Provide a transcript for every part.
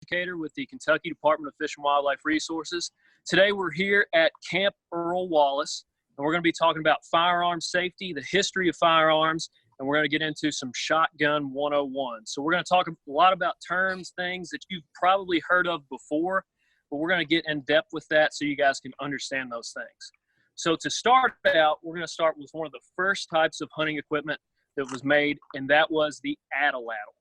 Educator with the Kentucky Department of Fish and Wildlife Resources. Today we're here at Camp Earl Wallace, and we're going to be talking about firearm safety, the history of firearms, and we're going to get into some shotgun 101. So we're going to talk a lot about terms, things that you've probably heard of before, but we're going to get in depth with that so you guys can understand those things. So to start out, we're going to start with one of the first types of hunting equipment that was made, and that was the Atlatl.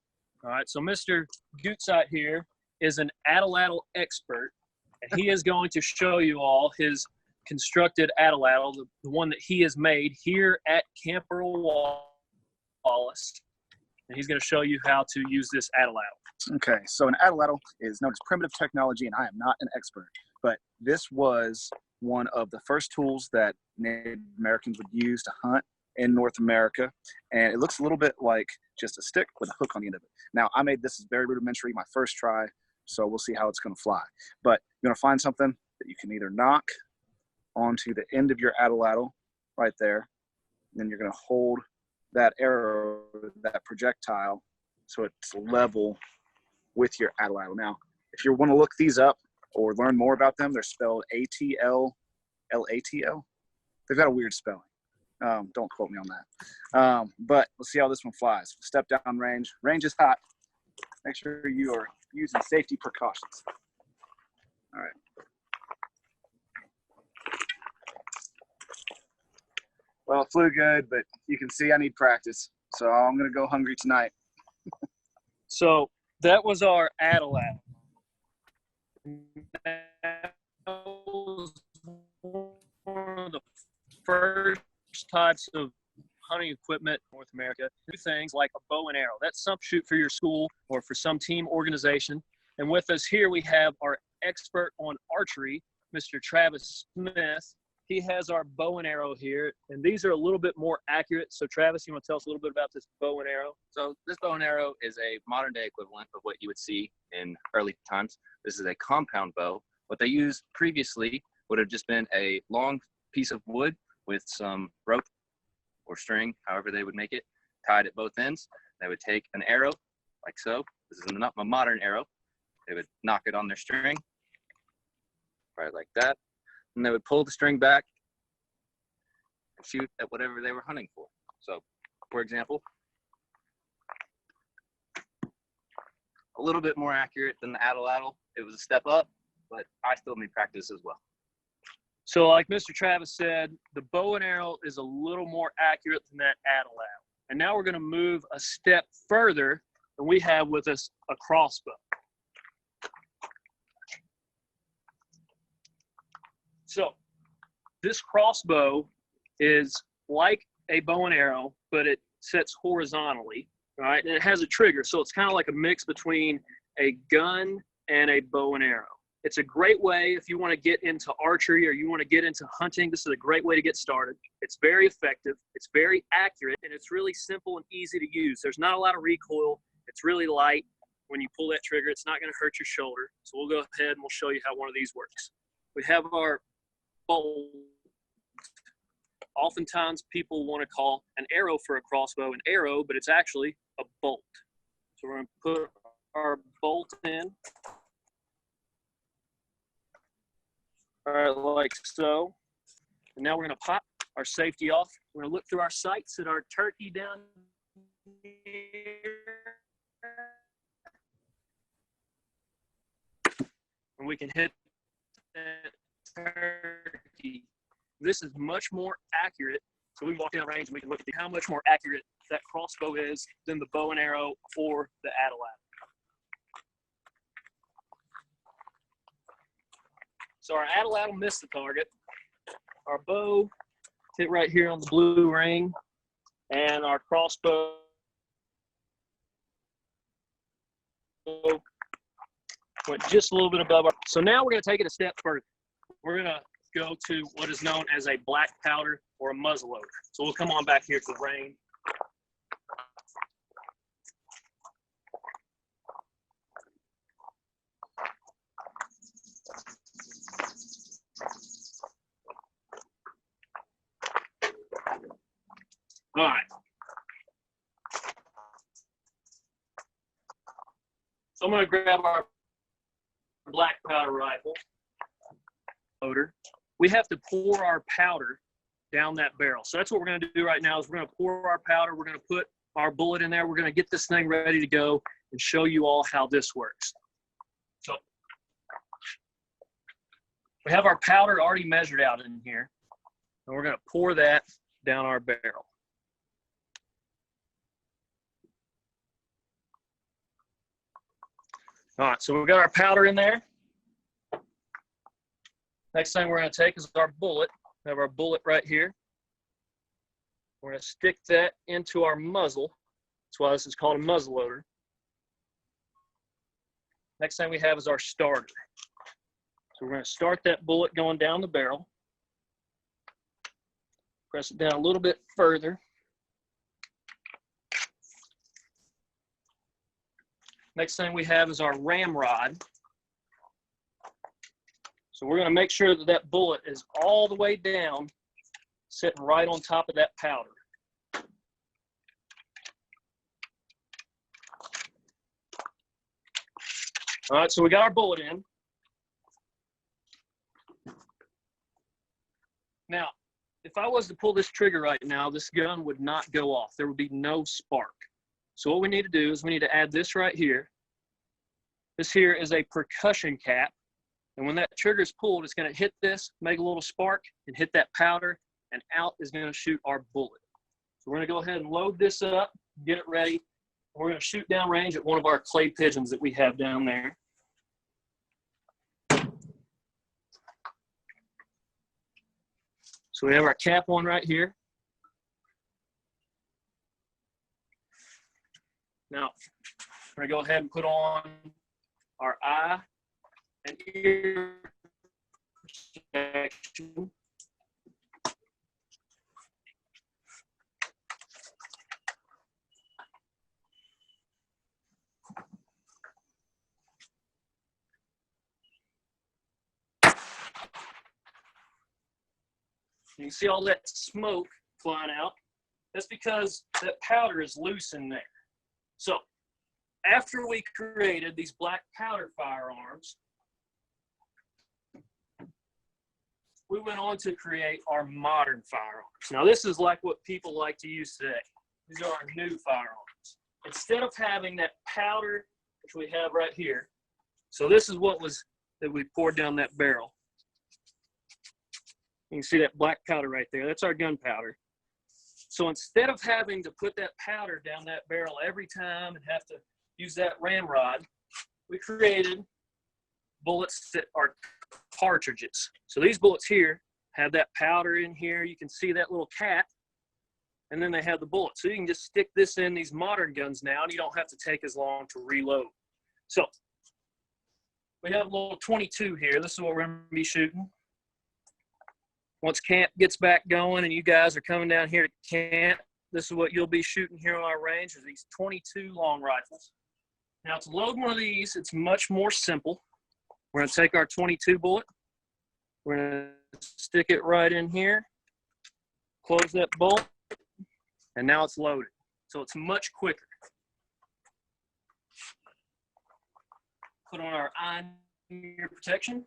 All right, so Mr. Gutzeit here is an Atlatl expert, and he is going to show you all his constructed Atlatl, the one that he has made here at Camp Earl Wallace, and he's going to show you how to use this Atlatl. Okay, so an Atlatl is known as primitive technology, and I am not an expert, but this was one of the first tools that Native Americans would use to hunt in North America, and it looks a little bit like just a stick with a hook on the end of it. Now, I made this very rudimentary, my first try, so we'll see how it's going to fly. But you're going to find something that you can either knock onto the end of your Atlatl right there, and then you're going to hold that arrow, that projectile, so it's level with your Atlatl. Now, if you want to look these up or learn more about them, they're spelled A-T-L-L-A-T-L. They've got a weird spelling. Don't quote me on that. But let's see how this one flies. Step down range. Range is hot. Make sure you are using safety precautions. All right. Well, it flew good, but you can see I need practice. So I'm going to go hungry tonight. So that was our Atlatl. That was one of the first types of hunting equipment in North America. Do things like a bow and arrow. That's some shoot for your school or for some team organization. And with us here, we have our expert on archery, Mr. Travis Smith. He has our bow and arrow here, and these are a little bit more accurate. So Travis, you want to tell us a little bit about this bow and arrow? So this bow and arrow is a modern day equivalent of what you would see in early times. This is a compound bow. What they used previously would have just been a long piece of wood with some rope or string, however they would make it, tied at both ends. They would take an arrow like so. This is not a modern arrow. They would knock it on their string, right like that. And they would pull the string back and shoot at whatever they were hunting for. So, for example, a little bit more accurate than the Atlatl. It was a step up, but I still need practice as well. So like Mr. Travis said, the bow and arrow is a little more accurate than that Atlatl. And now we're going to move a step further, and we have with us a crossbow. So this crossbow is like a bow and arrow, but it sets horizontally, right? And it has a trigger, so it's kind of like a mix between a gun and a bow and arrow. It's a great way if you want to get into archery or you want to get into hunting. This is a great way to get started. It's very effective. It's very accurate, and it's really simple and easy to use. There's not a lot of recoil. It's really light. When you pull that trigger, it's not going to hurt your shoulder. So we'll go ahead and we'll show you how one of these works. We have our bolt. Oftentimes people want to call an arrow for a crossbow an arrow, but it's actually a bolt. So we're going to put our bolt in. All right, like so. And now we're going to pop our safety off. We're going to look through our sights at our turkey down here. And we can hit that turkey. This is much more accurate. So we walk down range and we can look at how much more accurate that crossbow is than the bow and arrow or the Atlatl. So our Atlatl missed the target. Our bow hit right here on the blue ring, and our crossbow went just a little bit above our. So now we're going to take it a step further. We're going to go to what is known as a black powder or a muzzleloader. So we'll come on back here to the range. All right. So I'm going to grab our black powder rifle loader, we have to pour our powder down that barrel. So that's what we're going to do right now is we're going to pour our powder. We're going to put our bullet in there. We're going to get this thing ready to go and show you all how this works. So we have our powder already measured out in here, and we're going to pour that down our barrel. All right, so we've got our powder in there. Next thing we're going to take is our bullet. We have our bullet right here. We're going to stick that into our muzzle. That's why this is called a muzzle loader. Next thing we have is our starter. So we're going to start that bullet going down the barrel. Press it down a little bit further. Next thing we have is our ramrod. So we're going to make sure that that bullet is all the way down, sitting right on top of that powder. All right, so we got our bullet in. Now, if I was to pull this trigger right now, this gun would not go off. There would be no spark. So what we need to do is we need to add this right here. This here is a percussion cap. And when that trigger is pulled, it's going to hit this, make a little spark, and hit that powder, and out is going to shoot our bullet. So we're going to go ahead and load this up, get it ready. We're going to shoot down range at one of our clay pigeons that we have down there. So we have our cap on right here. Now, we're going to go ahead and put on our eye and ear protection. You can see all that smoke flying out. That's because that powder is loose in there. So after we created these black powder firearms, we went on to create our modern firearms. Now this is like what people like to use today. These are our new firearms. Instead of having that powder, which we have right here, so this is what was that we poured down that barrel. You can see that black powder right there. That's our gunpowder. So instead of having to put that powder down that barrel every time and have to use that ramrod, we created bullets that are cartridges. So these bullets here have that powder in here. You can see that little cap, and then they have the bullet. So you can just stick this in these modern guns now, and you don't have to take as long to reload. So we have a little 22 here. This is what we're going to be shooting. Once camp gets back going and you guys are coming down here to camp, this is what you'll be shooting here on our range, is these 22 long rifles. Now to load one of these, it's much more simple. We're going to take our 22 bullet. We're going to stick it right in here, close that bolt, and now it's loaded. So it's much quicker. Put on our eye and ear protection.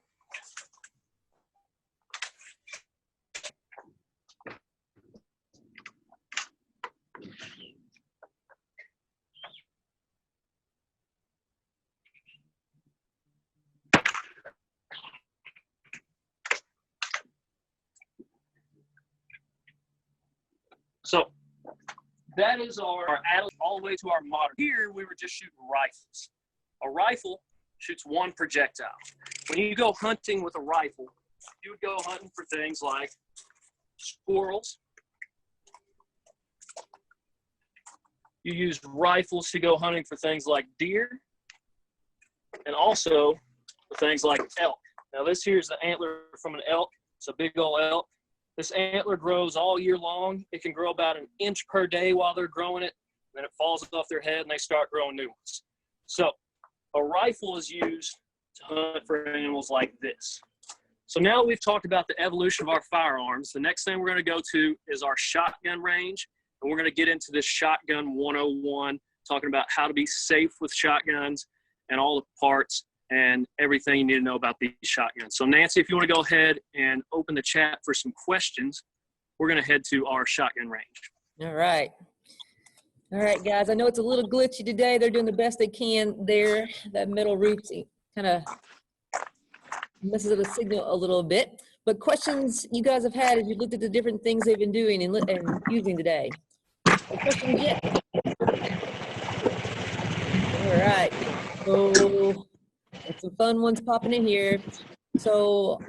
So that is our Atlatl all the way to our modern. Here we were just shooting rifles. A rifle shoots one projectile. When you go hunting with a rifle, you would go hunting for things like squirrels. You use rifles to go hunting for things like deer, and also for things like elk. Now this here is the antler from an elk. It's a big old elk. This antler grows all year long. It can grow about an inch per day while they're growing it. Then it falls off their head and they start growing new ones. So a rifle is used to hunt for animals like this. So now we've talked about the evolution of our firearms. The next thing we're going to go to is our shotgun range. And we're going to get into this shotgun 101, talking about how to be safe with shotguns and all the parts and everything you need to know about these shotguns. So Nancy, if you want to go ahead and open the chat for some questions, we're going to head to our shotgun range. All right. All right, guys, I know it's a little glitchy today. They're doing the best they can there. That metal roof kind of messes up the signal a little bit. But questions you guys have had as you looked at the different things they've been doing and using today. No questions yet? All right. So got some fun ones popping in here. So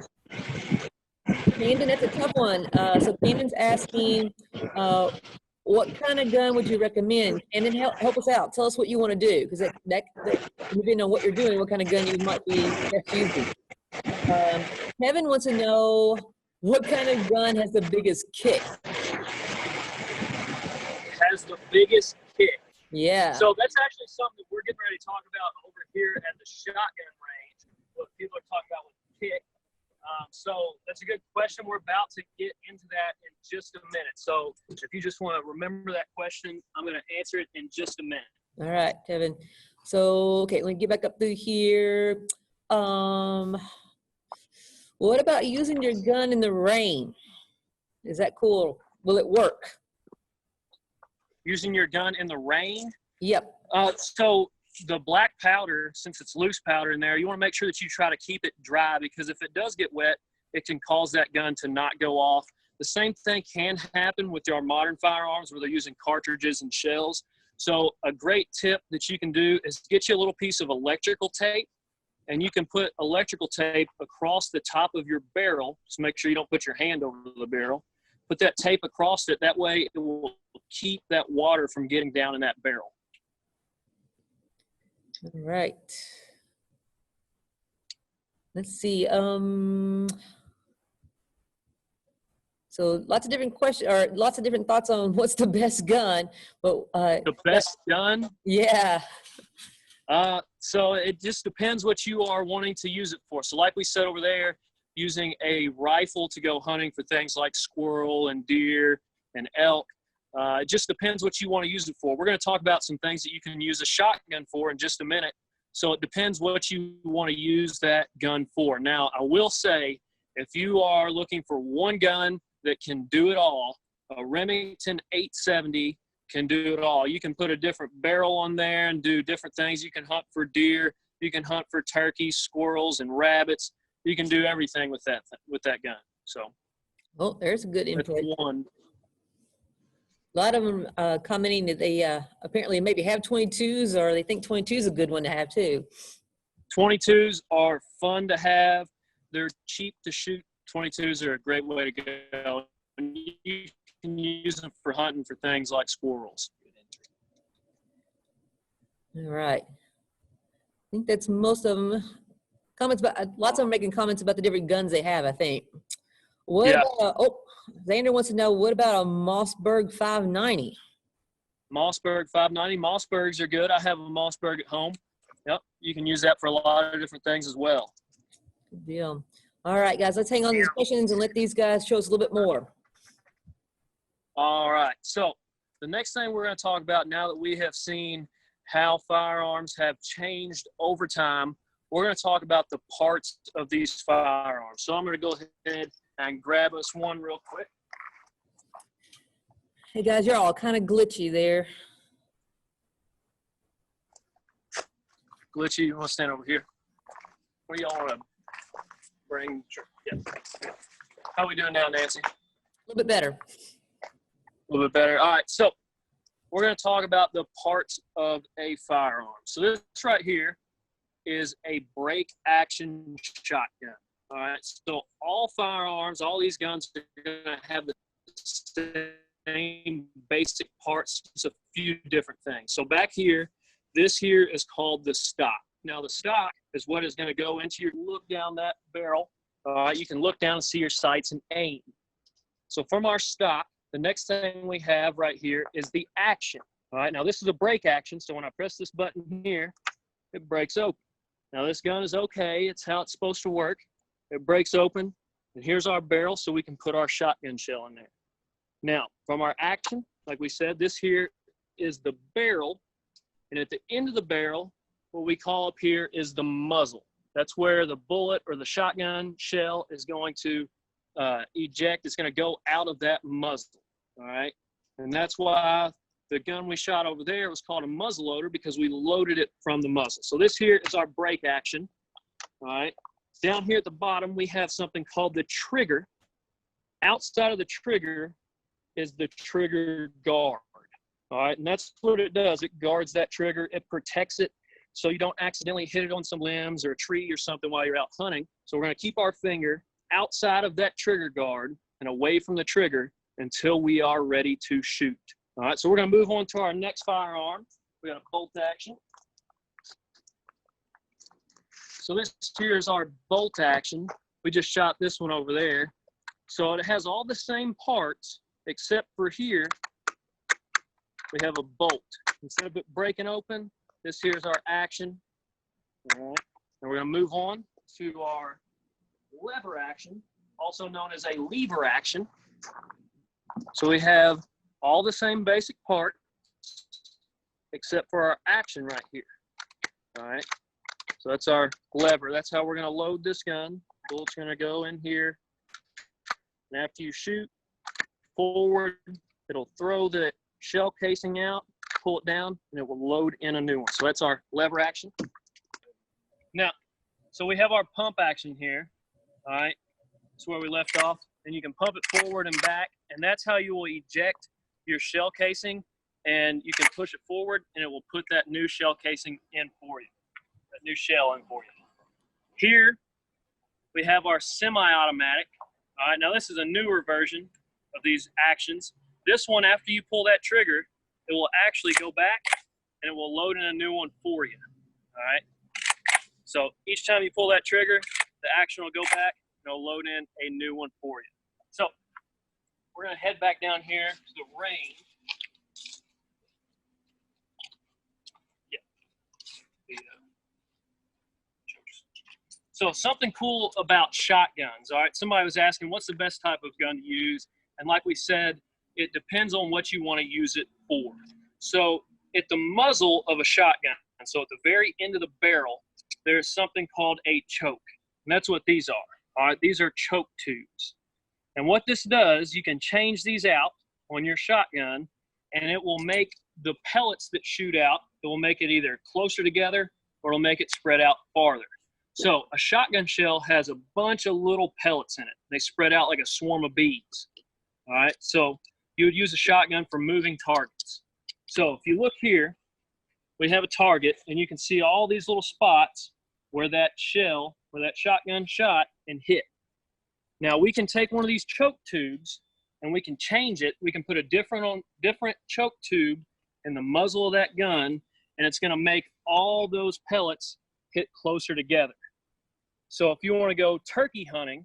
Camden, that's a tough one. So Camden's asking, what kind of gun would you recommend? And then help us out. Tell us what you want to do, because that depending on what you're doing, what kind of gun you might be best using. Kevin wants to know what kind of gun has the biggest kick. Has the biggest kick. Yeah. So that's actually something that we're getting ready to talk about over here at the shotgun range. What people are talking about with kick. So that's a good question. We're about to get into that in just a minute. So if you just want to remember that question, I'm going to answer it in just a minute. All right, Kevin. So, okay, let me get back up through here. What about using your gun in the rain? Is that cool? Will it work? Using your gun in the rain? Yep. So the black powder, since it's loose powder in there, you want to make sure that you try to keep it dry, because if it does get wet, it can cause that gun to not go off. The same thing can happen with our modern firearms where they're using cartridges and shells. So a great tip that you can do is get you a little piece of electrical tape, and you can put electrical tape across the top of your barrel. Just make sure you don't put your hand over the barrel. Put that tape across it. That way it will keep that water from getting down in that barrel. All right. Let's see. So lots of different questions, or lots of different thoughts on what's the best gun. But the best gun? Yeah. So it just depends what you are wanting to use it for. So like we said over there, using a rifle to go hunting for things like squirrel and deer and elk. It just depends what you want to use it for. We're going to talk about some things that you can use a shotgun for in just a minute. So it depends what you want to use that gun for. Now, I will say, if you are looking for one gun that can do it all, a Remington 870 can do it all. You can put a different barrel on there and do different things. You can hunt for deer. You can hunt for turkeys, squirrels, and rabbits. You can do everything with that gun. So, oh, there's a good input. One. A lot of them commenting that they apparently maybe have 22s, or they think 22 is a good one to have too. 22s are fun to have. They're cheap to shoot. 22s are a great way to go. And you can use them for hunting for things like squirrels. All right. I think that's most of them. Comments about, lots of them making comments about the different guns they have, I think. What about, oh, Xander wants to know, what about a Mossberg 590? Mossberg 590. Mossbergs are good. I have a Mossberg at home. Yep, you can use that for a lot of different things as well. Good deal. All right, guys, let's hang on to these questions and let these guys show us a little bit more. All right, so the next thing we're going to talk about, now that we have seen how firearms have changed over time, we're going to talk about the parts of these firearms. So I'm going to go ahead and grab us one real quick. Hey, guys, you're all kind of glitchy there. Glitchy, you want to stand over here? What do y'all want to bring? Sure. Yeah. How are we doing now, Nancy? A little bit better. A little bit better. All right, so we're going to talk about the parts of a firearm. So this right here is a break action shotgun. All right, so all firearms, all these guns are going to have the same basic parts, just a few different things. So back here, this here is called the stock. Now the stock is what is going to go into your look down that barrel. All right, you can look down and see your sights and aim. So from our stock, the next thing we have right here is the action. All right, now this is a break action. So when I press this button here, it breaks open. Now this gun is okay. It's how it's supposed to work. It breaks open, and here's our barrel so we can put our shotgun shell in there. Now, from our action, like we said, this here is the barrel, and at the end of the barrel, what we call up here is the muzzle. That's where the bullet or the shotgun shell is going to eject. It's going to go out of that muzzle, all right? And that's why the gun we shot over there was called a muzzle loader, because we loaded it from the muzzle. So this here is our break action, all right? Down here at the bottom, we have something called the trigger. Outside of the trigger is the trigger guard, all right? And that's what it does. It guards that trigger. It protects it so you don't accidentally hit it on some limbs or a tree or something while you're out hunting. So we're going to keep our finger outside of that trigger guard and away from the trigger until we are ready to shoot. All right, so we're going to move on to our next firearm. We got a bolt action. So this here is our bolt action. We just shot this one over there. So it has all the same parts, except for here, we have a bolt. Instead of it breaking open, this here is our action. All right, and we're going to move on to our lever action, also known as a lever action. So we have all the same basic parts, except for our action right here. All right, so that's our lever. That's how we're going to load this gun. Bullet's going to go in here, and after you shoot forward, it'll throw the shell casing out, pull it down, and it will load in a new one. So that's our lever action. Now, so we have our pump action here. All right, that's where we left off, and you can pump it forward and back, and that's how you will eject your shell casing, and you can push it forward and it will put that new shell casing in for you, that new shell in for you. Here we have our semi-automatic. All right, now this is a newer version of these actions. This one, after you pull that trigger, it will actually go back and it will load in a new one for you. All right, so each time you pull that trigger, the action will go back and it'll load in a new one for you. So we're going to head back down here to the range. So something cool about shotguns, all right? Somebody was asking, what's the best type of gun to use? And like we said, it depends on what you want to use it for. So at the muzzle of a shotgun, and so at the very end of the barrel, there's something called a choke. And that's what these are, all right? These are choke tubes. And what this does, you can change these out on your shotgun, and it will make the pellets that shoot out, it will make it either closer together or it'll make it spread out farther. So a shotgun shell has a bunch of little pellets in it. They spread out like a swarm of bees. All right, so you would use a shotgun for moving targets. So if you look here, we have a target, and you can see all these little spots where that shell, where that shotgun shot and hit. Now we can take one of these choke tubes and we can change it. We can put a different choke tube in the muzzle of that gun, and it's going to make all those pellets hit closer together. So if you want to go turkey hunting,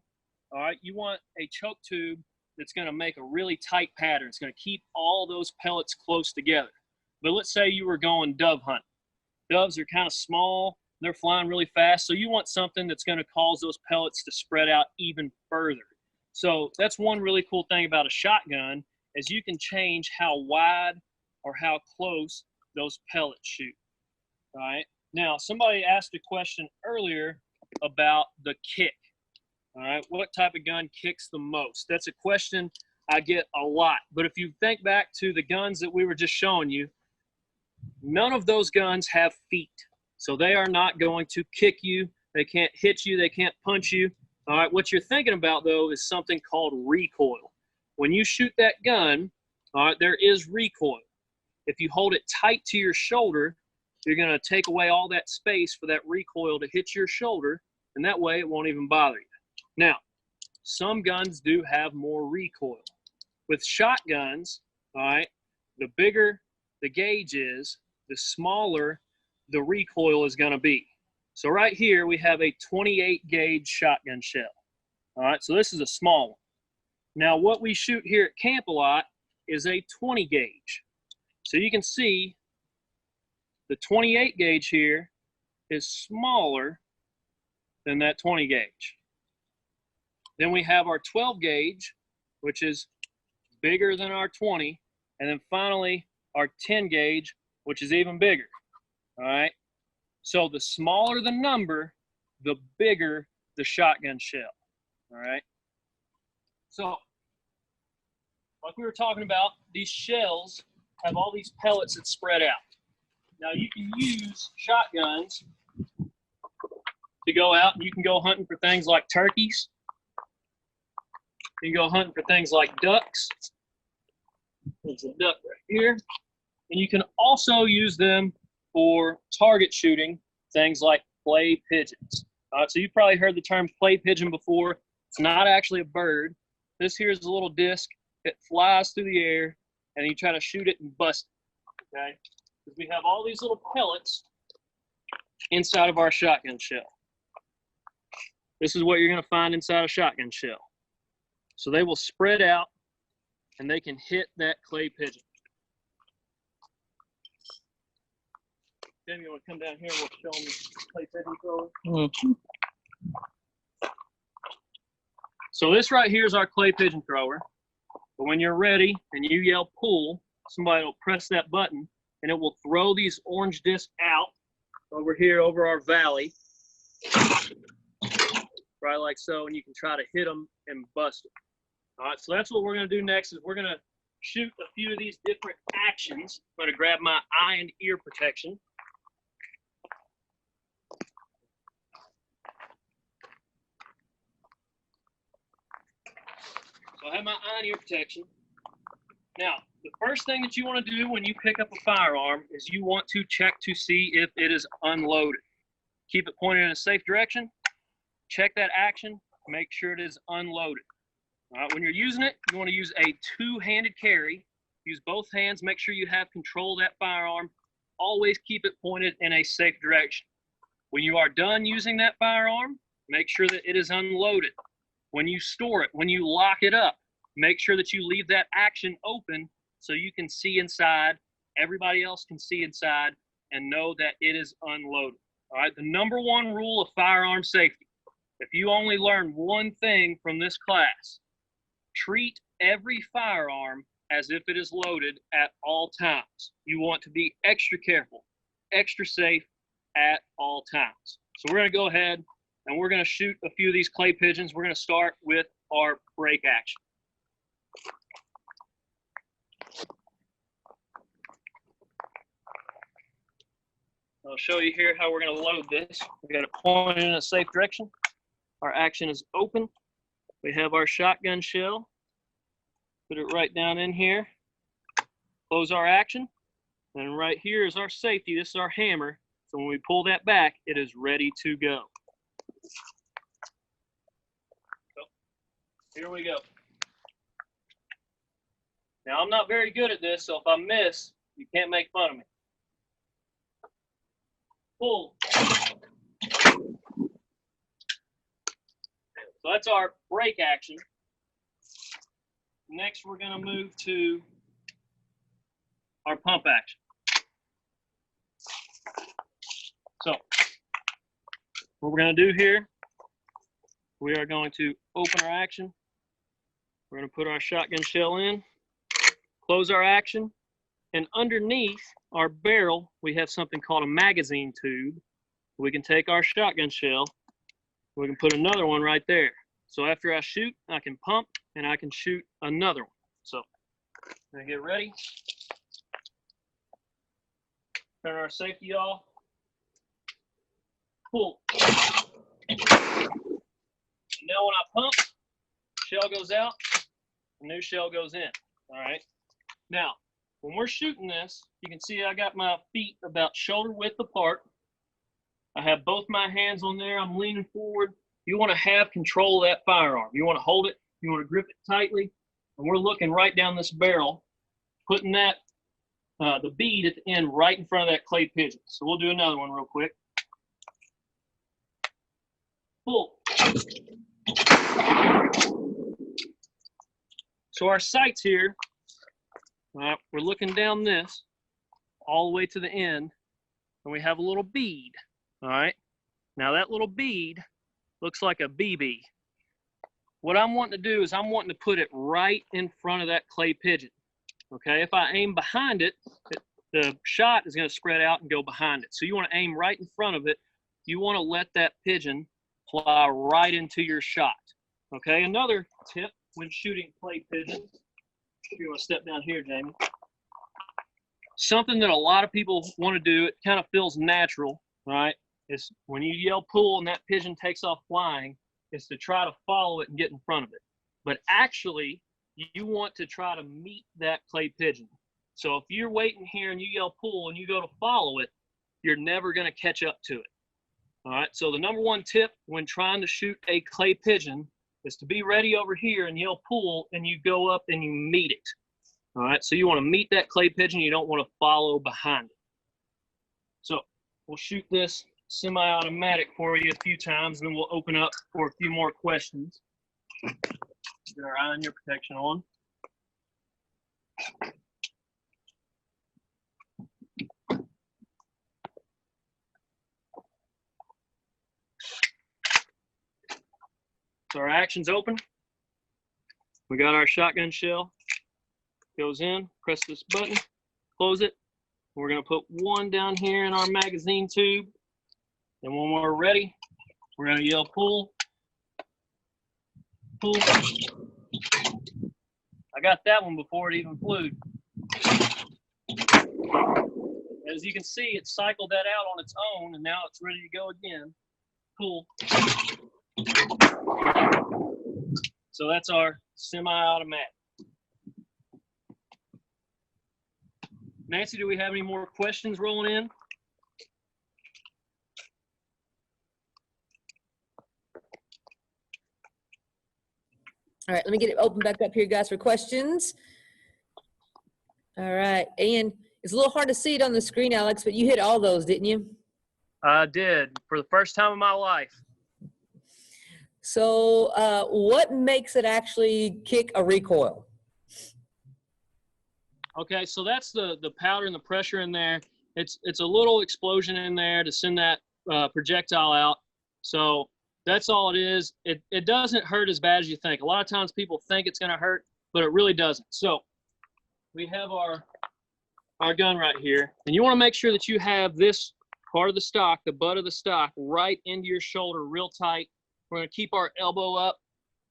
all right, you want a choke tube that's going to make a really tight pattern. It's going to keep all those pellets close together. But let's say you were going dove hunting. Doves are kind of small. They're flying really fast. So you want something that's going to cause those pellets to spread out even further. So that's one really cool thing about a shotgun, is you can change how wide or how close those pellets shoot. All right. Now, somebody asked a question earlier about the kick. All right. What type of gun kicks the most? That's a question I get a lot. But if you think back to the guns that we were just showing you, none of those guns have feet. So they are not going to kick you. They can't hit you. They can't punch you. All right. What you're thinking about, though, is something called recoil. When you shoot that gun, all right, there is recoil. If you hold it tight to your shoulder, you're going to take away all that space for that recoil to hit your shoulder, and that way it won't even bother you. Now, some guns do have more recoil. With shotguns, all right, the bigger the gauge is, the smaller the recoil is going to be. So right here we have a 28 gauge shotgun shell. All right, so this is a small one. Now what we shoot here at camp a lot is a 20 gauge. So you can see the 28 gauge here is smaller than that 20 gauge. Then we have our 12 gauge, which is bigger than our 20. And then finally our 10 gauge, which is even bigger. All right. So the smaller the number, the bigger the shotgun shell. All right. So, like we were talking about, these shells have all these pellets that spread out. Now you can use shotguns to go out and you can go hunting for things like turkeys. You can go hunting for things like ducks. There's a duck right here. And you can also use them for target shooting, things like clay pigeons. So you've probably heard the term clay pigeon before. It's not actually a bird. This here is a little disc. It flies through the air, and you try to shoot it and bust it, okay? Because we have all these little pellets inside of our shotgun shell. This is what you're going to find inside a shotgun shell. So they will spread out, and they can hit that clay pigeon. Jamie, you want to come down here and we'll show them the clay pigeon thrower? Mm-hmm. So this right here is our clay pigeon thrower. But when you're ready and you yell pull, somebody will press that button and it will throw these orange discs out over here over our valley. Right like so, and you can try to hit them and bust them. All right, so that's what we're going to do next is we're going to shoot a few of these different actions. I'm going to grab my eye and ear protection. So I have my eye and ear protection. Now, the first thing that you want to do when you pick up a firearm is you want to check to see if it is unloaded. Keep it pointed in a safe direction. Check that action. Make sure it is unloaded. All right, when you're using it, you want to use a two-handed carry. Use both hands. Make sure you have control of that firearm. Always keep it pointed in a safe direction. When you are done using that firearm, make sure that it is unloaded. When you store it, when you lock it up, make sure that you leave that action open so you can see inside, everybody else can see inside, and know that it is unloaded. All right, the number one rule of firearm safety, if you only learn one thing from this class, treat every firearm as if it is loaded at all times. You want to be extra careful, extra safe at all times. So we're going to go ahead and we're going to shoot a few of these clay pigeons. We're going to start with our break action. I'll show you here how we're going to load this. We got it pointed in a safe direction. Our action is open. We have our shotgun shell. Put it right down in here. Close our action. And right here is our safety. This is our hammer. So when we pull that back, it is ready to go. So here we go. Now I'm not very good at this, so if I miss, you can't make fun of me. Pull. So that's our break action. Next, we're going to move to our pump action. So what we're going to do here, we are going to open our action. We're going to put our shotgun shell in, close our action, and underneath our barrel, we have something called a magazine tube. We can take our shotgun shell, we can put another one right there. So after I shoot, I can pump and I can shoot another one. So I'm gonna get ready. Turn our safety off. Pull. And now when I pump, shell goes out, a new shell goes in. All right. Now, when we're shooting this, you can see I got my feet about shoulder width apart. I have both my hands on there. I'm leaning forward. You want to have control of that firearm. You want to hold it. You want to grip it tightly. And we're looking right down this barrel, putting that, the bead at the end right in front of that clay pigeon. So we'll do another one real quick. Pull. So our sights here, we're looking down this all the way to the end, and we have a little bead. All right. Now that little bead looks like a BB. What I'm wanting to do is I'm wanting to put it right in front of that clay pigeon. Okay. If I aim behind it, the shot is going to spread out and go behind it. So you want to aim right in front of it. you want to let that pigeon fly right into your shot. Okay, another tip when shooting clay pigeons, if you want to step down here, Jamie. Something that a lot of people want to do, it kind of feels natural, right? Is when you yell pull and that pigeon takes off flying, is to try to follow it and get in front of it. But actually, you want to try to meet that clay pigeon. So if you're waiting here and you yell pull and you go to follow it, you're never going to catch up to it. All right, so the number one tip when trying to shoot a clay pigeon is to be ready over here and yell pull, and you go up and you meet it. All right, so you want to meet that clay pigeon. You don't want to follow behind it. So we'll shoot this semi-automatic for you a few times, and then we'll open up for a few more questions. Get our eye on your protection on. So our action's open. We got our shotgun shell. Goes in, press this button, close it. We're gonna put one down here in our magazine tube. And when we're ready, we're gonna yell pull, pull. I got that one before it even flew. As you can see, it cycled that out on its own, and now it's ready to go again. Pull. So that's our semi-automatic. Nancy, do we have any more questions rolling in? All right, let me get it open back up here, guys, for questions. All right, and it's a little hard to see it on the screen, Alex, but you hit all those, didn't you? I did, for the first time in my life. So what makes it actually kick a recoil? Okay, so that's the powder and the pressure in there. It's a little explosion in there to send that projectile out. So that's all it is. It doesn't hurt as bad as you think. A lot of times people think it's going to hurt, but it really doesn't. So we have our gun right here, and you want to make sure that you have this part of the stock, the butt of the stock, right into your shoulder real tight. We're going to keep our elbow up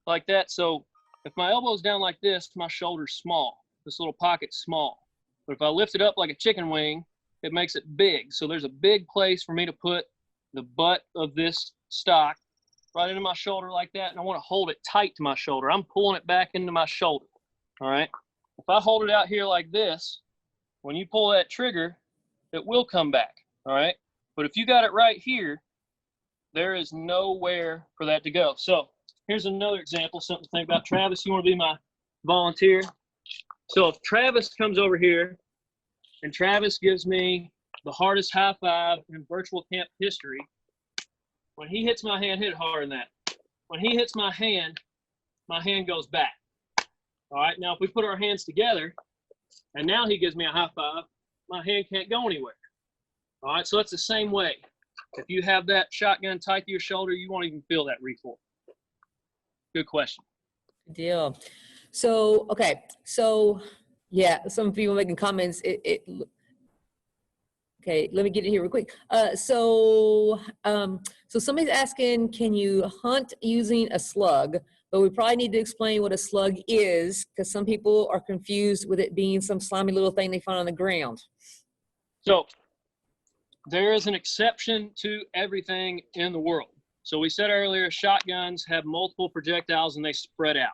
like that. So if my elbow's down like this, my shoulder's small. This little pocket's small. But if I lift it up like a chicken wing, it makes it big. So there's a big place for me to put the butt of this stock right into my shoulder like that, and I want to hold it tight to my shoulder. I'm pulling it back into my shoulder, all right? If I hold it out here like this, when you pull that trigger, it will come back, all right? But if you got it right here, there is nowhere for that to go. So here's another example, something to think about. Travis, you want to be my volunteer? So if Travis comes over here and Travis gives me the hardest high five in virtual camp history, when he hits my hand, hit harder than that. When he hits my hand goes back. All right, now if we put our hands together and now he gives me a high five, my hand can't go anywhere. All right, so it's the same way. If you have that shotgun tight to your shoulder, you won't even feel that recoil. Good question. Good deal. So, okay. So, yeah, some people making comments. Okay, let me get it here real quick. So somebody's asking, can you hunt using a slug? But we probably need to explain what a slug is, because some people are confused with it being some slimy little thing they find on the ground. So there is an exception to everything in the world. So we said earlier, shotguns have multiple projectiles and they spread out.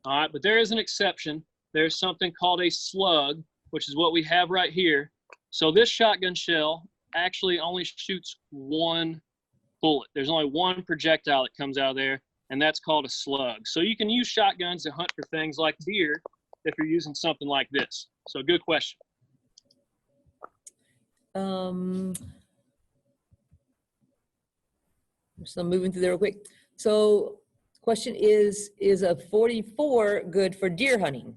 All right, but there is an exception. There's something called a slug, which is what we have right here. So this shotgun shell actually only shoots one bullet. There's only one projectile that comes out of there, and that's called a slug. So you can use shotguns to hunt for things like deer if you're using something like this. So good question. So I'm moving through there real quick. So question is a 44 good for deer hunting?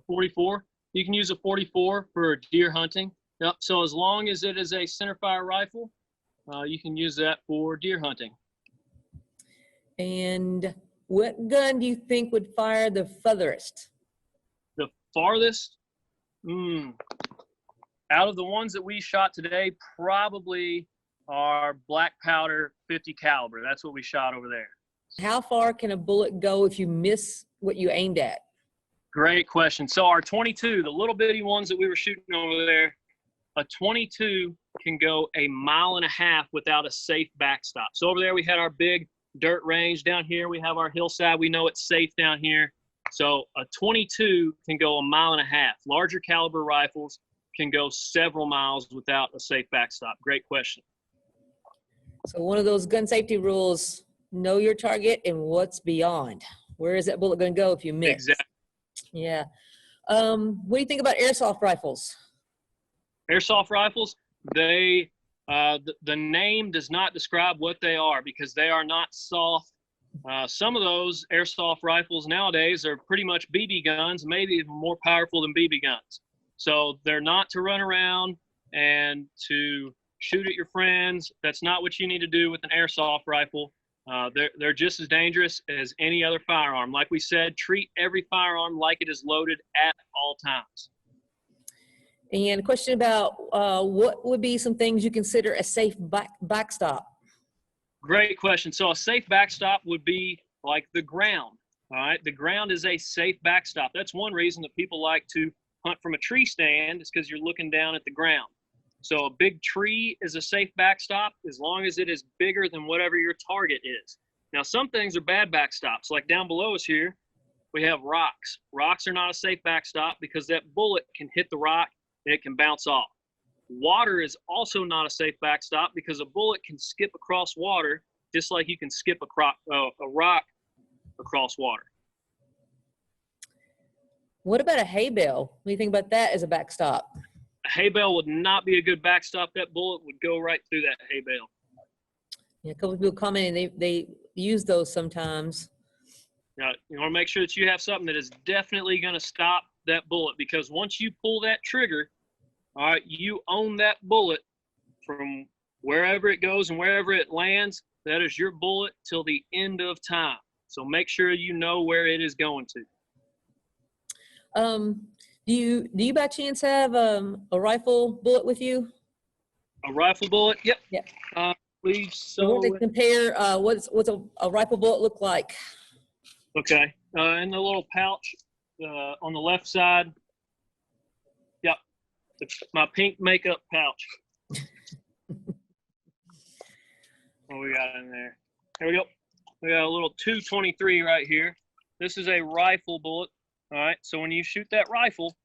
44? You can use a 44 for deer hunting. Yep. So as long as it is a centerfire rifle, you can use that for deer hunting. And what gun do you think would fire the furthest? The farthest? Out of the ones that we shot today, probably our black powder 50 caliber. That's what we shot over there. How far can a bullet go if you miss what you aimed at? Great question. So our 22, the little bitty ones that we were shooting over there, a 22 can go 1.5 miles without a safe backstop. So over there we had our big dirt range. Down here we have our hillside. We know it's safe down here. So a 22 can go 1.5 miles. Larger caliber rifles can go several miles without a safe backstop. Great question. So one of those gun safety rules, know your target and what's beyond. Where is that bullet going to go if you miss? Exactly. Yeah. What do you think about airsoft rifles? Airsoft rifles, they the name does not describe what they are because they are not soft. Some of those airsoft rifles nowadays are pretty much BB guns, maybe even more powerful than BB guns. So they're not to run around and to shoot at your friends. That's not what you need to do with an airsoft rifle. They're just as dangerous as any other firearm. Like we said, treat every firearm like it is loaded at all times. And a question about what would be some things you consider a safe backstop? Great question. So a safe backstop would be like the ground. All right, the ground is a safe backstop. That's one reason that people like to hunt from a tree stand, is because you're looking down at the ground. So a big tree is a safe backstop as long as it is bigger than whatever your target is. Now, some things are bad backstops. Like down below us here, we have rocks. Rocks are not a safe backstop because that bullet can hit the rock and it can bounce off. Water is also not a safe backstop because a bullet can skip across water just like you can skip a rock across water. What about a hay bale? What do you think about that as a backstop? A hay bale would not be a good backstop. That bullet would go right through that hay bale. Yeah, a couple of people commenting they use those sometimes. Now, you want to make sure that you have something that is definitely going to stop that bullet, because once you pull that trigger, all right, you own that bullet from wherever it goes and wherever it lands. That is your bullet till the end of time. So make sure you know where it is going to. Do you by chance have a rifle bullet with you? A rifle bullet? Yep. Yeah. Please. So what they compare, what's a rifle bullet look like? Okay. In the little pouch on the left side. Yep. It's my pink makeup pouch. What we got in there? Here we go. We got a little 223 right here. This is a rifle bullet. All right. So when you shoot that rifle,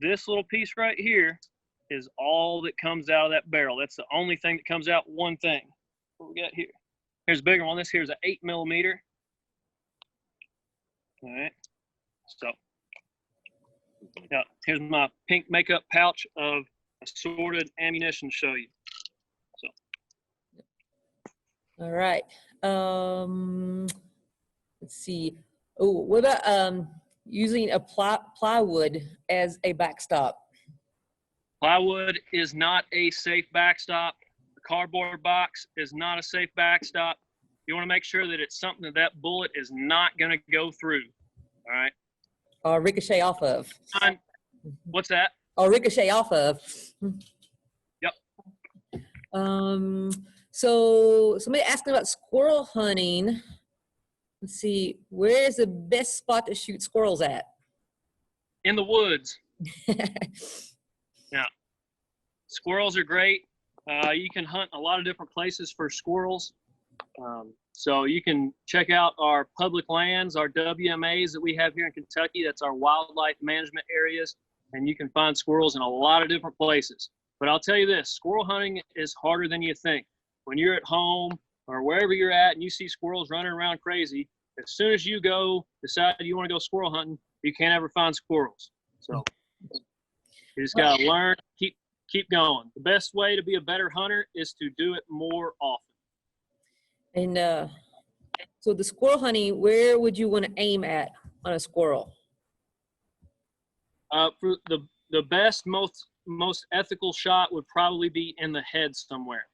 this little piece right here is all that comes out of that barrel. That's the only thing that comes out. One thing. What we got here? Here's a bigger one. This here's an 8mm. All right. So, yeah, here's my pink makeup pouch of assorted ammunition to show you. So. All right. Let's see. Oh, what about using a plywood as a backstop? Plywood is not a safe backstop. The cardboard box is not a safe backstop. You want to make sure that it's something that that bullet is not going to go through. All right. Or ricochet off of. What's that? Or ricochet off of. Yep. So somebody asking about squirrel hunting. Let's see, where is the best spot to shoot squirrels at? In the woods. Yeah. Squirrels are great. You can hunt a lot of different places for squirrels. So you can check out our public lands, our WMAs that we have here in Kentucky. That's our wildlife management areas. And you can find squirrels in a lot of different places. But I'll tell you this, squirrel hunting is harder than you think. When you're at home or wherever you're at and you see squirrels running around crazy, as soon as you decide you want to go squirrel hunting, you can't ever find squirrels. So you just got to learn, keep going. The best way to be a better hunter is to do it more often. And so the squirrel hunting, where would you want to aim at on a squirrel? For the best, most ethical shot would probably be in the head somewhere.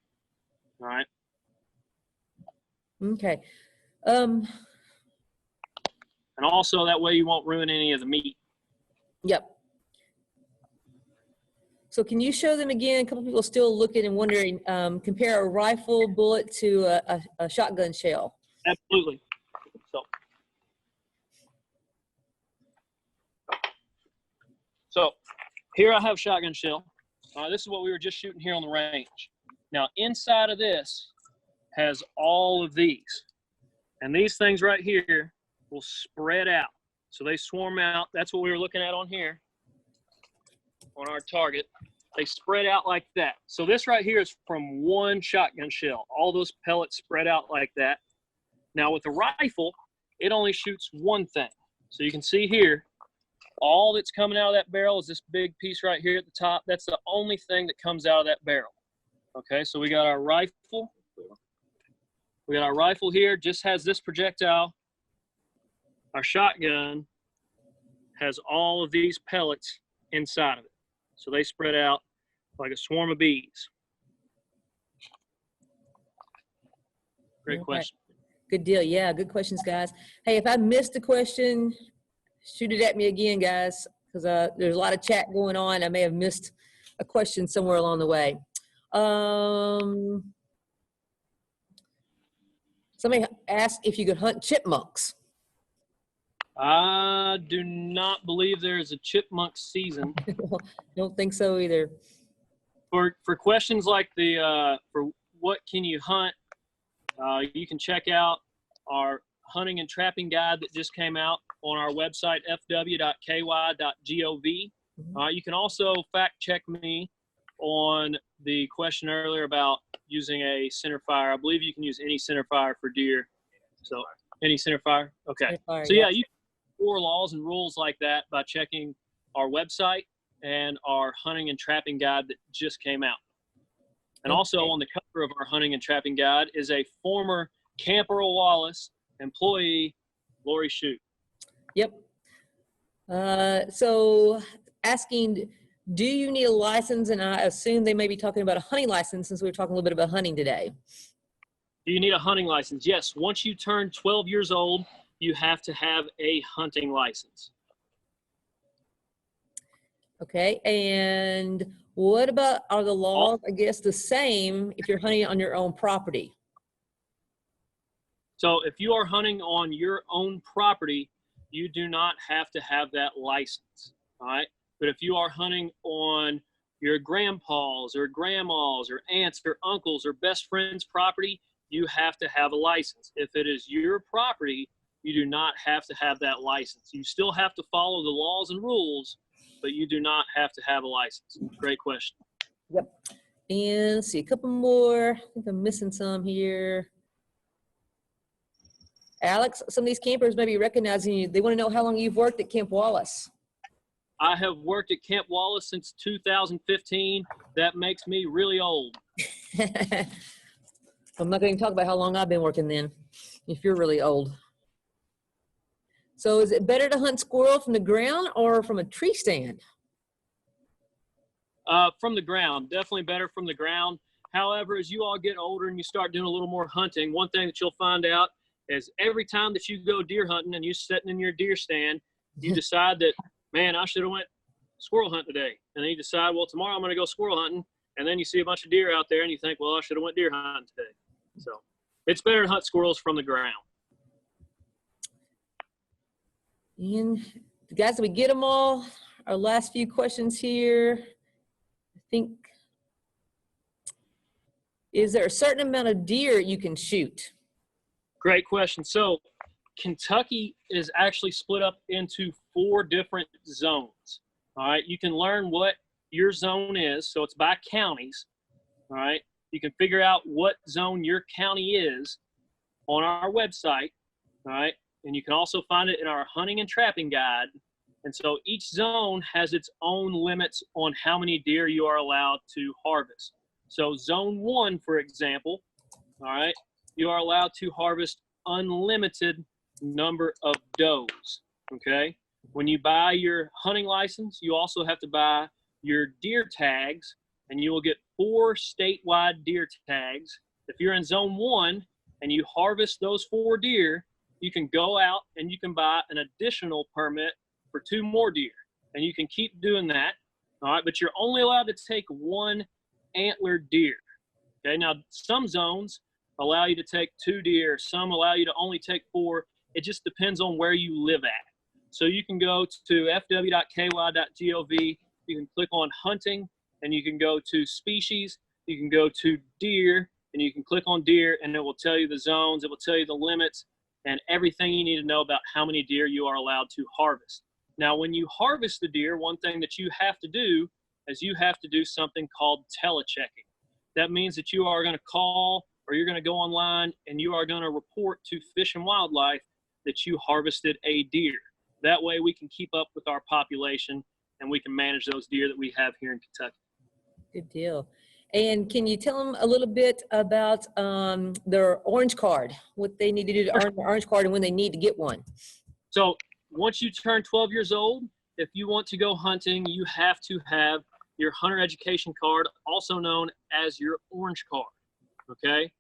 All right. Okay. And also that way you won't ruin any of the meat. Yep. So can you show them again? A couple people still looking and wondering, compare a rifle bullet to a shotgun shell. Absolutely. So here I have shotgun shell. This is what we were just shooting here on the range. Now inside of this has all of these. And these things right here will spread out. So they swarm out. That's what we were looking at on here on our target. They spread out like that. So this right here is from one shotgun shell. All those pellets spread out like that. Now with a rifle, it only shoots one thing. So you can see here, all that's coming out of that barrel is this big piece right here at the top. That's the only thing that comes out of that barrel. Okay, so we got our rifle. We got our rifle here, just has this projectile. Our shotgun has all of these pellets inside of it. So they spread out like a swarm of bees. Great question. Good deal. Yeah, good questions, guys. Hey, if I missed a question, shoot it at me again, guys, because there's a lot of chat going on. I may have missed a question somewhere along the way. Somebody asked if you could hunt chipmunks. I do not believe there is a chipmunk season. Don't think so either. For questions like for what can you hunt, you can check out our hunting and trapping guide that just came out on our website, fw.ky.gov. You can also fact check me on the question earlier about using a center fire. I believe you can use any center fire for deer. So any center fire? Okay. Center fire, so yeah, you can explore laws and rules like that by checking our website and our hunting and trapping guide that just came out. And also on the cover of our hunting and trapping guide is a former Camp Earl Wallace employee, Lori Shute. Yep. So asking, do you need a license? And I assume they may be talking about a hunting license since we were talking a little bit about hunting today. Do you need a hunting license? Yes. Once you turn 12 years old, you have to have a hunting license. Okay. And what about, are the laws, I guess, the same if you're hunting on your own property? So if you are hunting on your own property, you do not have to have that license, all right? But if you are hunting on your grandpa's or grandma's or aunts or uncles or best friend's property, you have to have a license. If it is your property, you do not have to have that license. You still have to follow the laws and rules, but you do not have to have a license. Great question. Yep. And let's see, a couple more. I think I'm missing some here. Alex, some of these campers may be recognizing you. They want to know how long you've worked at Camp Wallace. I have worked at Camp Wallace since 2015. That makes me really old. I'm not going to talk about how long I've been working then, if you're really old. So is it better to hunt squirrel from the ground or from a tree stand? From the ground, definitely better from the ground. However, as you all get older and you start doing a little more hunting, one thing that you'll find out is every time that you go deer hunting and you're sitting in your deer stand, you decide that, man, I should have went squirrel hunt today. And then you decide, well, tomorrow I'm going to go squirrel hunting. And then you see a bunch of deer out there and you think, well, I should have went deer hunting today. So it's better to hunt squirrels from the ground. And guys, did we get them all? Our last few questions here. I think, is there a certain amount of deer you can shoot? Great question. So Kentucky is actually split up into 4 different zones. All right. You can learn what your zone is. So it's by counties. All right. You can figure out what zone your county is on our website. All right. And you can also find it in our hunting and trapping guide. And so each zone has its own limits on how many deer you are allowed to harvest. So zone 1, for example, all right, you are allowed to harvest unlimited number of does, okay? When you buy your hunting license, you also have to buy your deer tags, and you will get 4 statewide deer tags. If you're in zone 1 and you harvest those 4 deer, you can go out and you can buy an additional permit for 2 more deer, and you can keep doing that. All right, but you're only allowed to take one antlered deer. Okay, now some zones allow you to take 2 deer, some allow you to only take 4. It just depends on where you live at. So you can go to fw.ky.gov, you can click on hunting, and you can go to species, you can go to deer, and you can click on deer, and it will tell you the zones, it will tell you the limits, and everything you need to know about how many deer you are allowed to harvest. Now, when you harvest the deer, one thing that you have to do is you have to do something called telechecking. That means that you are going to call or you're going to go online and you are going to report to Fish and Wildlife that you harvested a deer. That way we can keep up with our population and we can manage those deer that we have here in Kentucky. Good deal. And can you tell them a little bit about their orange card, what they need to do to earn their orange card and when they need to get one? So once you turn 12 years old, if you want to go hunting, you have to have your hunter education card, also known as your orange card, okay?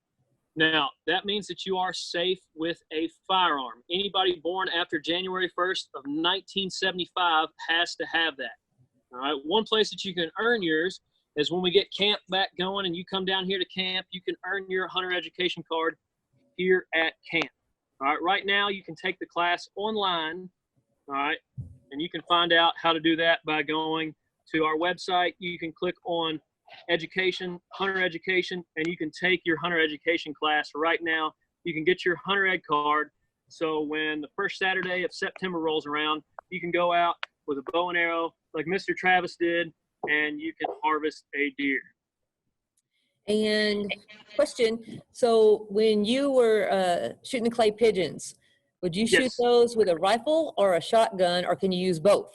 Now, that means that you are safe with a firearm. Anybody born after January 1st of 1975 has to have that, all right? One place that you can earn yours is when we get camp back going and you come down here to camp, you can earn your hunter education card here at camp. All right, right now you can take the class online, all right, and you can find out how to do that by going to our website. You can click on education, hunter education, and you can take your hunter education class right now. You can get your hunter ed card. So when the first Saturday of September rolls around, you can go out with a bow and arrow like Mr. Travis did, and you can harvest a deer. And question, so when you were shooting the clay pigeons, would you shoot Yes. those with a rifle or a shotgun, or can you use both?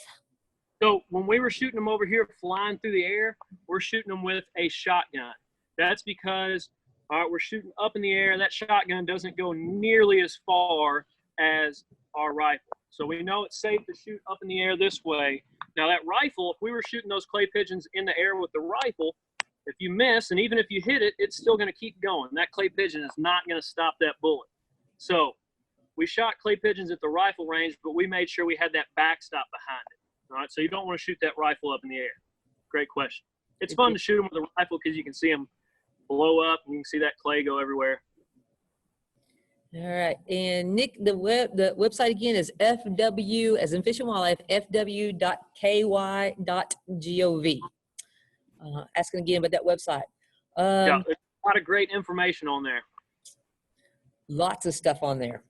So when we were shooting them over here flying through the air, we're shooting them with a shotgun. That's because, all right, we're shooting up in the air. That shotgun doesn't go nearly as far as our rifle. So we know it's safe to shoot up in the air this way. Now that rifle, if we were shooting those clay pigeons in the air with the rifle, if you miss, and even if you hit it, it's still going to keep going. That clay pigeon is not going to stop that bullet. So we shot clay pigeons at the rifle range, but we made sure we had that backstop behind it. All right, so you don't want to shoot that rifle up in the air. Great question. It's fun to shoot them with a rifle because you can see them blow up and you can see that clay go everywhere. All right, and Nick, the website again is FW, as in Fish and Wildlife, fw.ky.gov. Asking again about that website. Yeah, there's a lot of great information on there. Lots of stuff on there.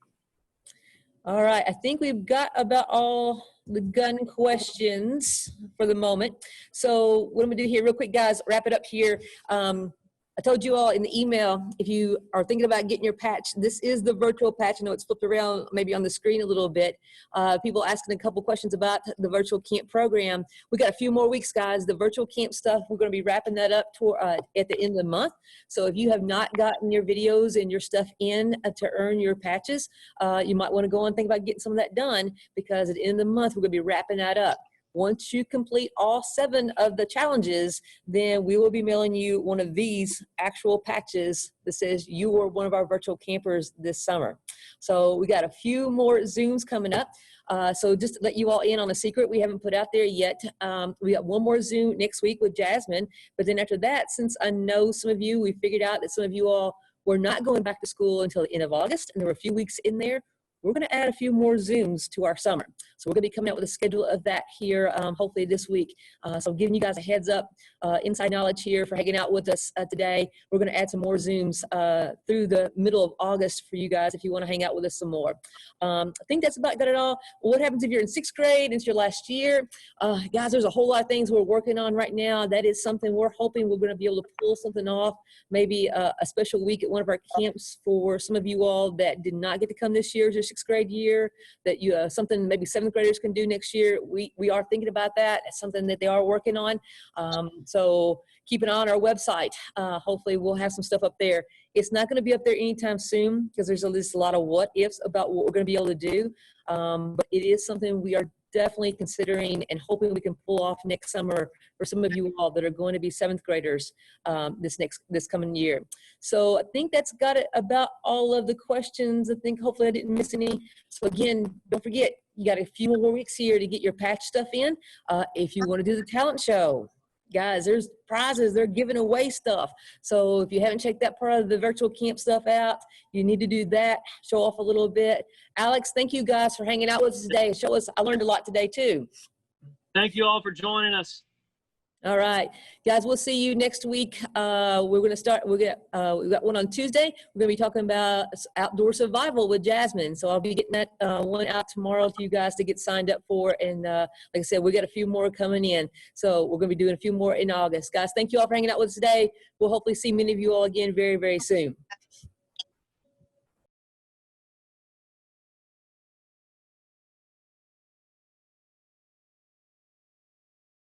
All right, I think we've got about all the gun questions for the moment. So what I'm gonna do here real quick, guys, wrap it up here. I told you all in the email, if you are thinking about getting your patch, this is the virtual patch. I know it's flipped around maybe on the screen a little bit. People asking a couple questions about the virtual camp program. We got a few more weeks, guys. The virtual camp stuff, we're going to be wrapping that up at the end of the month. So if you have not gotten your videos and your stuff in to earn your patches, you might want to go and think about getting some of that done, because at the end of the month, we're going to be wrapping that up. Once you complete all 7 of the challenges, then we will be mailing you one of these actual patches that says you were one of our virtual campers this summer. So we got a few more Zooms coming up. So just to let you all in on a secret we haven't put out there yet, we got one more Zoom next week with Jasmine. But then after that, since I know some of you, we figured out that some of you all were not going back to school until the end of August, and there were a few weeks in there, we're going to add a few more Zooms to our summer. So we're going to be coming out with a schedule of that here, hopefully this week. So I'm giving you guys a heads up, inside knowledge here for hanging out with us today. We're going to add some more Zooms through the middle of August for you guys if you want to hang out with us some more. I think that's about got it all. Well, what happens if you're in 6th grade and it's your last year? Guys, there's a whole lot of things we're working on right now. That is something we're hoping we're going to be able to pull something off, maybe a special week at one of our camps for some of you all that did not get to come this year, your 6th grade year, that you something maybe 7th graders can do next year. We are thinking about that. It's something that they are working on. So keep an eye on our website. Hopefully we'll have some stuff up there. It's not going to be up there anytime soon because there's a lot of what ifs about what we're going to be able to do. But it is something we are definitely considering and hoping we can pull off next summer for some of you all that are going to be 7th graders this coming year. So I think that's got it about all of the questions. I think hopefully I didn't miss any. So again, don't forget, you got a few more weeks here to get your patch stuff in. If you want to do the talent show, guys, there's prizes. They're giving away stuff. So if you haven't checked that part of the virtual camp stuff out, you need to do that. Show off a little bit. Alex, thank you guys for hanging out with us today. I learned a lot today too. Thank you all for joining us. All right, guys, we'll see you next week. We're going to start, we got one on Tuesday. We're going to be talking about outdoor survival with Jasmine. So I'll be getting that one out tomorrow for you guys to get signed up for. And like I said, we got a few more coming in. So we're going to be doing a few more in August. Guys, thank you all for hanging out with us today. We'll hopefully see many of you all again very, very soon.